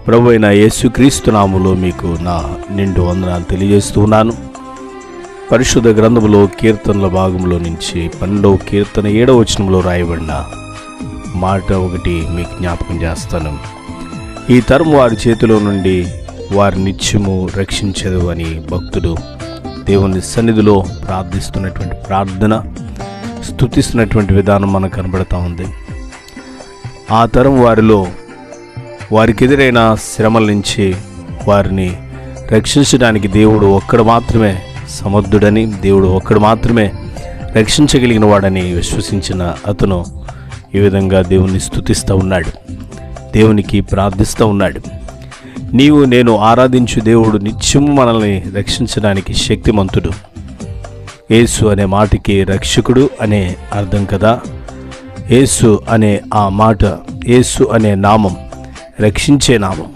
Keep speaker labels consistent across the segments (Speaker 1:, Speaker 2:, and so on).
Speaker 1: ప్రభు అయిన యేసుక్రీస్తు నామములో మీకు నా నిండు వందనాలు తెలియజేస్తూ ఉన్నాను. పరిశుద్ధ గ్రంథములో కీర్తనల భాగంలో నుంచి 12వ కీర్తన 7వ వచనంలో రాయబడిన మాట ఒకటి మీకు జ్ఞాపకం చేస్తాను. ఈ తరం వారి చేతిలో నుండి వారి నిత్యము రక్షించదు అని భక్తుడు దేవుని సన్నిధిలో ప్రార్థిస్తున్నటువంటి ప్రార్థన, స్తుతిస్తున్నటువంటి విధానం మనకు కనబడతా ఉంది. ఆ తరం వారిలో వారికి ఎదురైన శ్రమల నుంచి వారిని రక్షించడానికి దేవుడు ఒక్కడు మాత్రమే సమర్థుడని, దేవుడు ఒక్కడు మాత్రమే రక్షించగలిగిన వాడని విశ్వసించిన అతను ఈ విధంగా దేవుని స్తుతిస్తూ ఉన్నాడు, దేవునికి ప్రార్థిస్తూ ఉన్నాడు. నీవు నేను ఆరాధించు దేవుడు నిత్యము మనల్ని రక్షించడానికి శక్తిమంతుడు. యేసు అనే మాటకి రక్షకుడు అనే అర్థం కదా. యేసు అనే ఆ మాట, యేసు అనే నామం రక్షించే నామం.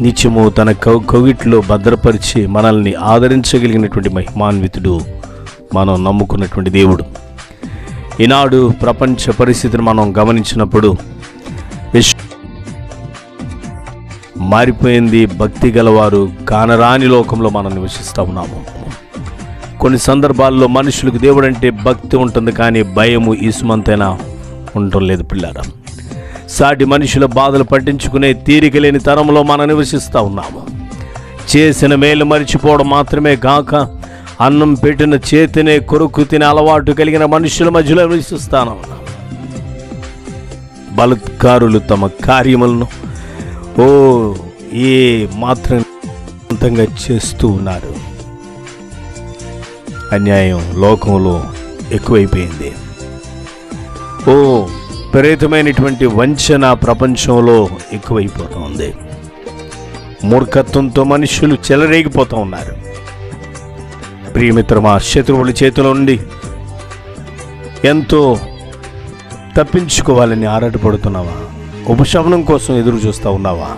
Speaker 1: నిత్యము తన కౌగిట్లో భద్రపరిచి మనల్ని ఆదరించగలిగినటువంటి మహిమాన్వితుడు మనం నమ్ముకున్నటువంటి దేవుడు. ఈనాడు ప్రపంచ పరిస్థితిని మనం గమనించినప్పుడు మారిపోయింది. భక్తి గలవారు కానరాని లోకంలో మనం నివసిస్తూ ఉన్నాము. కొన్ని సందర్భాల్లో మనుషులకు దేవుడు అంటే భక్తి ఉంటుంది, కానీ భయము ఈసుమంతైనా ఉండటం లేదు పిల్లారా. సాటి మనుషుల బాధలు పట్టించుకునే తీరిక లేని తరంలో మనం నివసిస్తూ ఉన్నాము. చేసిన మేలు మరిచిపోవడం మాత్రమే గాక అన్నం పెట్టిన చేతినే కొరుకు తినే అలవాటు కలిగిన మనుషుల మధ్యలో నివసిస్తాను. బలత్కారులు తమ కార్యములను ఏ మాత్రం చేస్తూ ఉన్నారు. అన్యాయం లోకంలో ఎక్కువైపోయింది. విపరీతమైనటువంటి వంచన ప్రపంచంలో ఎక్కువైపోతుంది. మూర్ఖత్వంతో మనుషులు చెలరేగిపోతూ ఉన్నారు. ప్రియమిత్రమా, శత్రువుల చేతిలో నుండి ఎంతో తప్పించుకోవాలని ఆరాటపడుతున్నావా? ఉపశమనం కోసం ఎదురు చూస్తూ ఉన్నావా?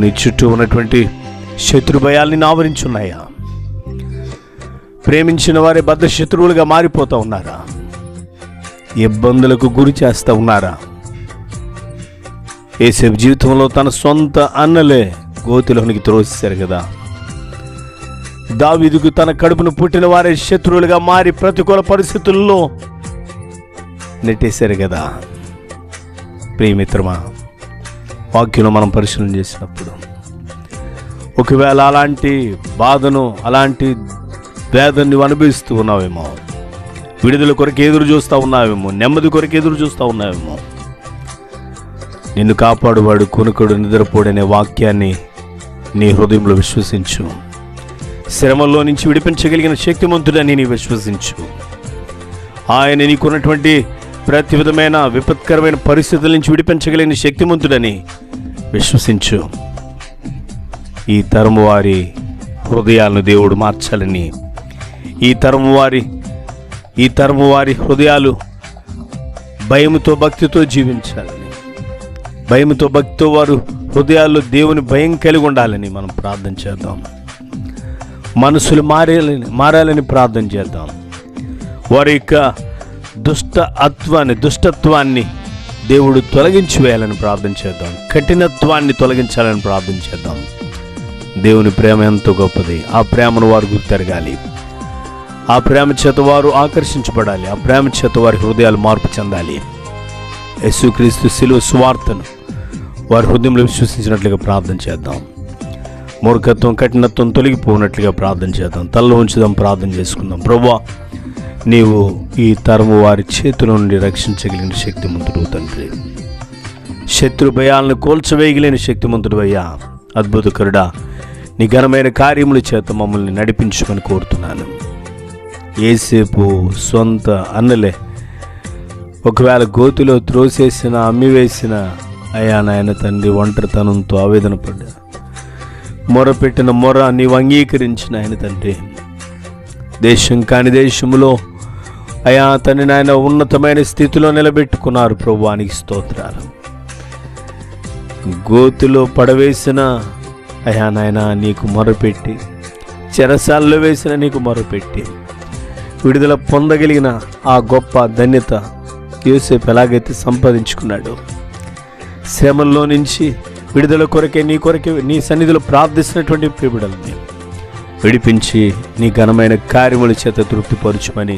Speaker 1: నీ చుట్టూ ఉన్నటువంటి శత్రు భయాల్ని ఆవరించున్నాయా? ప్రేమించిన వారే బద్ధ శత్రువులుగా మారిపోతూ ఉన్నారా? ఇబ్బందులకు గురి చేస్తూ ఉన్నారా? యేసేపు జీవితంలో తన సొంత అన్నలే గోతిలోనికి త్రోసేశారు కదా. దావీదుకు తన కడుపును పుట్టిన వారే శత్రువులుగా మారి ప్రతికూల పరిస్థితుల్లో నెట్టేశారు కదా. ప్రియమిత్రమా, వాక్యం మనం పరిశీలన చేసినప్పుడు ఒకవేళ అలాంటి బాధను, అలాంటి వేదనని అనుభవిస్తూ ఉన్నావేమో, విడుదల కొరకు ఎదురు చూస్తూ ఉన్నావేమో, నెమ్మది కొరకు ఎదురు చూస్తూ ఉన్నావేమో, నిన్ను కాపాడువాడు కొనుకడు నిద్రపోడనే వాక్యాన్ని నీ హృదయంలో విశ్వసించు. శ్రమల్లో నుంచి విడిపించగలిగిన శక్తిమంతుడని నీ విశ్వసించు. ఆయన నీకున్నటువంటి ప్రతి విధమైన విపత్కరమైన పరిస్థితుల నుంచి విడిపించగలిగిన శక్తిమంతుడని విశ్వసించు. ఈ తరము వారి హృదయాలను దేవుడు మార్చాలని, ఈ తరము వారి హృదయాలు భయముతో భక్తితో జీవించాలని, భయముతో భక్తితో వారు హృదయాల్లో దేవుని భయం కలిగి ఉండాలని మనం ప్రార్థన చేద్దాం. మనసులు మారాలని ప్రార్థన చేద్దాం. వారి యొక్క దుష్టత్వాన్ని దేవుడు తొలగించి వేయాలని ప్రార్థన చేద్దాం. కఠినత్వాన్ని తొలగించాలని ప్రార్థన చేద్దాం. దేవుని ప్రేమ ఎంతో గొప్పది. ఆ ప్రేమను వారు గుర్తెరగాలి. ఆ ప్రేమ చేత వారు ఆకర్షించబడాలి. ఆ ప్రేమ చేత వారి హృదయాలు మార్పు చెందాలి. యేసుక్రీస్తు శిలువ సువార్తను వారి హృదయంలో విశ్వసించినట్లుగా ప్రార్థన చేద్దాం. మూర్ఖత్వం, కఠినత్వం తొలగిపోయినట్లుగా ప్రార్థన చేద్దాం. తలలో ఉంచుదాం, ప్రార్థన చేసుకుందాం. ప్రభువా, నీవు ఈ తరము వారి చేతుల నుండి రక్షించగలిగిన శక్తిమంతుడు తండ్రి. శత్రు భయాలను కోల్చవేయగలిగిన శక్తిమంతుడు అయ్యా. అద్భుతకరుడా, నీ ఘనమైన కార్యముల చేత మమ్మల్ని నడిపించుకొని కోరుతున్నాను. యేసేపు సొంత అన్నలే ఒకవేళ గోతిలో త్రోసేసిన, అమ్మివేసిన అయ్యా నాయన తండ్రి, ఒంటరితనంతో ఆవేదన పడ్డా, మొరపెట్టిన మొర నీవు అంగీకరించిన ఆయన తండ్రి. దేశం కాని దేశంలో అయ్యా తండ్రి నాయన ఉన్నతమైన స్థితిలో నిలబెట్టుకున్నారు. ప్రభువానికి స్తోత్రాలు. గోతిలో పడవేసిన అయ్యా నాయన నీకు మొరపెట్టి, చెరసాల్లో వేసిన నీకు మొరపెట్టి విడుదల పొందగలిగిన ఆ గొప్ప ధన్యత యోసేపు ఎలాగైతే సంపాదించుకున్నాడో, శ్రమల్లో నుంచి విడుదల కొరకే నీ సన్నిధిలో ప్రార్థిస్తున్నటువంటి ప్రియుడల్ని విడిపించి నీ ఘనమైన కార్యముల చేత తృప్తిపరచుమని